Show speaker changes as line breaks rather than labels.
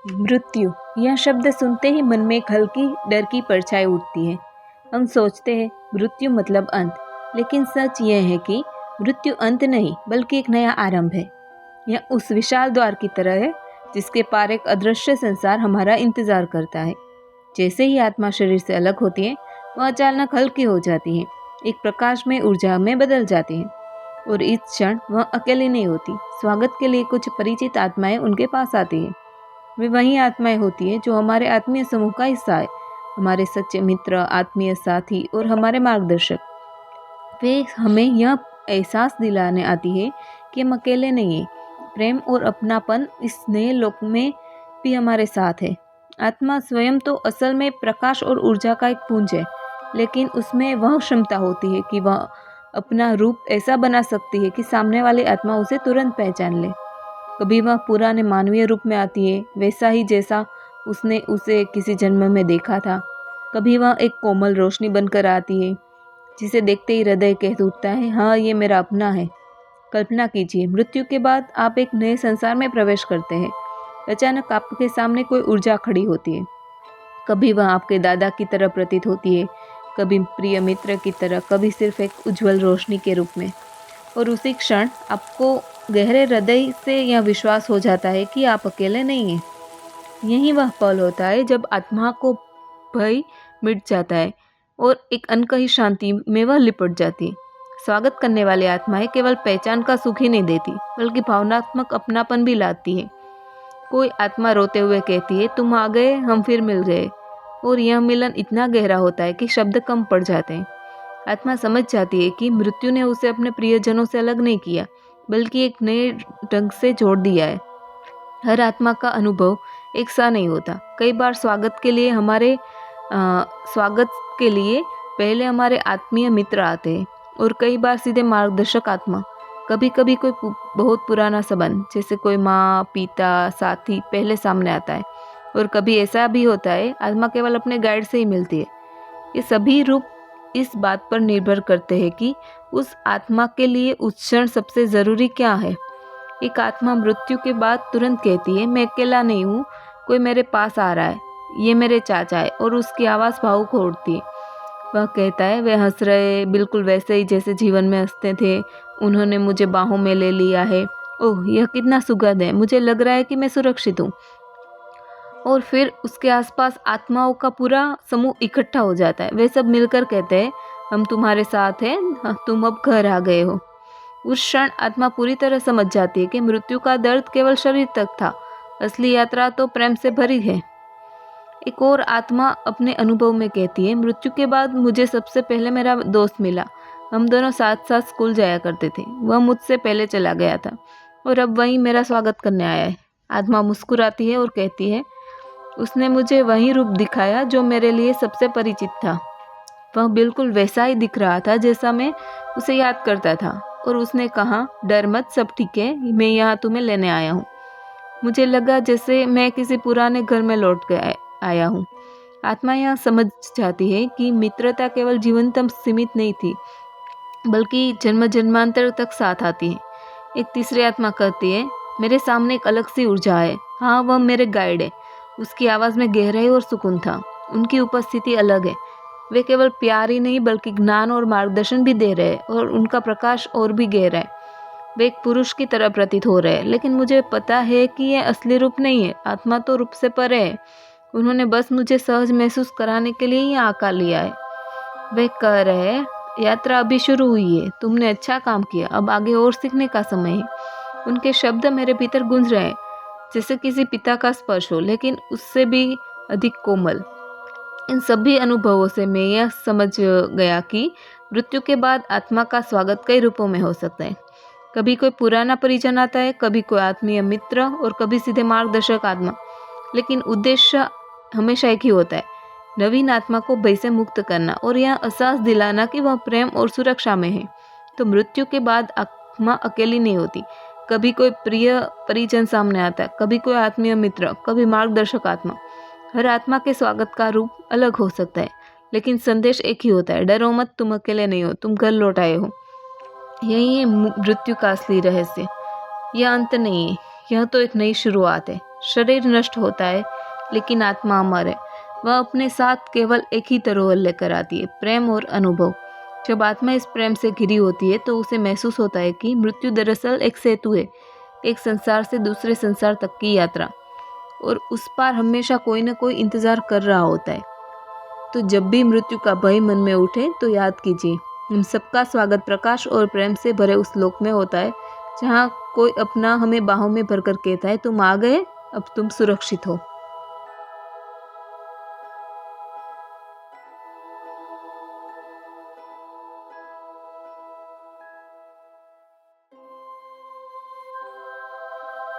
मृत्यु यह शब्द सुनते ही मन में एक हल्की डर की परछाई उठती है। हम सोचते हैं मृत्यु मतलब अंत, लेकिन सच यह है कि मृत्यु अंत नहीं बल्कि एक नया आरंभ है। यह उस विशाल द्वार की तरह है जिसके पार एक अदृश्य संसार हमारा इंतजार करता है। जैसे ही आत्मा शरीर से अलग होती है, वह अचानक हल्की हो जाती है, एक प्रकाश में ऊर्जा में बदल जाती है और इस क्षण वह अकेली नहीं होती। स्वागत के लिए कुछ परिचित आत्माएं उनके पास आती है। वे वही आत्माएं होती है जो हमारे आत्मीय समूह का हिस्सा है, हमारे सच्चे मित्र, आत्मीय साथी और हमारे मार्गदर्शक। वे हमें यह एहसास दिलाने आती है कि हम अकेले नहीं हैं। प्रेम और अपनापन इस नए लोक में भी हमारे साथ है। आत्मा स्वयं तो असल में प्रकाश और ऊर्जा का एक पुंज है, लेकिन उसमें वह क्षमता होती है कि वह अपना रूप ऐसा बना सकती है कि सामने वाली आत्मा उसे तुरंत पहचान ले। कभी वह पुराने मानवीय रूप में आती है, वैसा ही जैसा उसने उसे किसी जन्म में देखा था। कभी वह एक कोमल रोशनी बनकर आती है जिसे देखते ही हृदय कह उठता है, हाँ ये मेरा अपना है। कल्पना कीजिए, मृत्यु के बाद आप एक नए संसार में प्रवेश करते हैं। अचानक आपके सामने कोई ऊर्जा खड़ी होती है। कभी वह आपके दादा की तरह प्रतीत होती है, कभी प्रिय मित्र की तरह, कभी सिर्फ एक उज्जवल रोशनी के रूप में। और उसी क्षण आपको गहरे हृदय से यह विश्वास हो जाता है कि आप अकेले नहीं हैं। यही वह पल होता है जब आत्मा को भय मिट जाता है और एक अनकही शांति में वह लिपट जाती है। स्वागत करने वाली आत्माएं केवल पहचान का सुख ही नहीं देती, बल्कि भावनात्मक अपनापन भी लाती है। कोई आत्मा रोते हुए कहती है, तुम आ गए, हम फिर मिल गए। और यह मिलन इतना गहरा होता है कि शब्द कम पड़ जाते हैं। आत्मा समझ जाती है कि मृत्यु ने उसे अपने प्रियजनों से अलग नहीं किया, बल्कि एक नए ढंग से जोड़ दिया है। हर आत्मा का अनुभव एक सा नहीं होता। कई बार स्वागत के लिए पहले हमारे आत्मीय मित्र आते हैं और कई बार सीधे मार्गदर्शक आत्मा। कभी कभी कोई बहुत पुराना संबंध, जैसे कोई माँ, पिता, साथी पहले सामने आता है। और कभी ऐसा भी होता है आत्मा केवल अपने गाइड से ही मिलती है। ये सभी रूप इस बात पर निर्भर करते हैं कि उस आत्मा के लिए उस क्षण सबसे ज़रूरी क्या है। एक आत्मा मृत्यु के बाद तुरंत कहती है, मैं अकेला नहीं हूँ, कोई मेरे पास आ रहा है, ये मेरे चाचा है। और उसकी आवाज़ भावुक हो उठती है। वह कहता है, वे हंस रहे, बिल्कुल वैसे ही जैसे जीवन में हंसते थे। उन्होंने मुझे बाहों में ले लिया है। ओह, यह कितना सुखद है, मुझे लग रहा है कि मैं सुरक्षित हूँ। और फिर उसके आसपास आत्माओं का पूरा समूह इकट्ठा हो जाता है। वे सब मिलकर कहते हैं, हम तुम्हारे साथ हैं, तुम अब घर आ गए हो। उस क्षण आत्मा पूरी तरह समझ जाती है कि मृत्यु का दर्द केवल शरीर तक था, असली यात्रा तो प्रेम से भरी है। एक और आत्मा अपने अनुभव में कहती है, मृत्यु के बाद मुझे सबसे पहले मेरा दोस्त मिला। हम दोनों साथ साथ स्कूल जाया करते थे। वह मुझसे पहले चला गया था और अब वही मेरा स्वागत करने आया है। आत्मा मुस्कुराती है और कहती है, उसने मुझे वही रूप दिखाया जो मेरे लिए सबसे परिचित था। वह बिल्कुल वैसा ही दिख रहा था जैसा मैं उसे याद करता था। और उसने कहा, डर मत, सब ठीक है, मैं यहाँ तुम्हें लेने आया हूँ। मुझे लगा जैसे मैं किसी पुराने घर में लौट के आया हूँ। आत्मा यह समझ जाती है कि मित्रता केवल जीवन तक सीमित नहीं थी, बल्कि जन्म जन्मांतर तक साथ आती है। एक तीसरी आत्मा कहती है, मेरे सामने एक अलग सी ऊर्जा है, हाँ वह मेरे गाइड है। उसकी आवाज़ में गहराई और सुकून था। उनकी उपस्थिति अलग है। वे केवल प्यार ही नहीं बल्कि ज्ञान और मार्गदर्शन भी दे रहे हैं, और उनका प्रकाश और भी गहरा है। वे एक पुरुष की तरह प्रतीत हो रहे हैं, लेकिन मुझे पता है कि यह असली रूप नहीं है। आत्मा तो रूप से परे है। उन्होंने बस मुझे सहज महसूस कराने के लिए ही आकार लिया है। वे कह रहे हैं, यात्रा अभी शुरू हुई है, तुमने अच्छा काम किया, अब आगे और सीखने का समय है। उनके शब्द मेरे भीतर गूंज रहे हैं, जैसे किसी पिता का स्पर्श हो, लेकिन उससे भी अधिक कोमल। इन सभी अनुभवों से मैं यह समझ गया कि मृत्यु के बाद आत्मा का स्वागत कई रूपों में हो सकता है। कभी कोई पुराना परिजन आता है, कभी कोई आत्मीय मित्र, और कभी सीधे मार्गदर्शक आत्मा। लेकिन उद्देश्य हमेशा एक ही होता है, नवीन आत्मा को भय से मुक्त करना और यह एहसास दिलाना कि वह प्रेम और सुरक्षा में है। तो मृत्यु के बाद आत्मा अकेली नहीं होती। कभी कोई प्रिय परिजन सामने आता है, कभी कोई आत्मीय मित्र, कभी मार्गदर्शक आत्मा। हर आत्मा के स्वागत का रूप अलग हो सकता है, लेकिन संदेश एक ही होता है, डरो मत, तुम अकेले नहीं हो, तुम घर लौट आए हो। यही है मृत्यु का असली रहस्य। यह अंत नहीं है, यह तो एक नई शुरुआत है। शरीर नष्ट होता है लेकिन आत्मा अमर है। वह अपने साथ केवल एक ही धरोहर लेकर आती है, प्रेम और अनुभव। जब आत्मा इस प्रेम से घिरी होती है तो उसे महसूस होता है कि मृत्यु दरअसल एक सेतु है, एक संसार से दूसरे संसार तक की यात्रा, और उस पार हमेशा कोई न कोई इंतजार कर रहा होता है। तो जब भी मृत्यु का भय मन में उठे तो याद कीजिए, हम सबका स्वागत प्रकाश और प्रेम से भरे उस लोक में होता है, जहाँ कोई अपना हमें बाहों में भरकर कहता है, तुम आ गए, अब तुम सुरक्षित हो।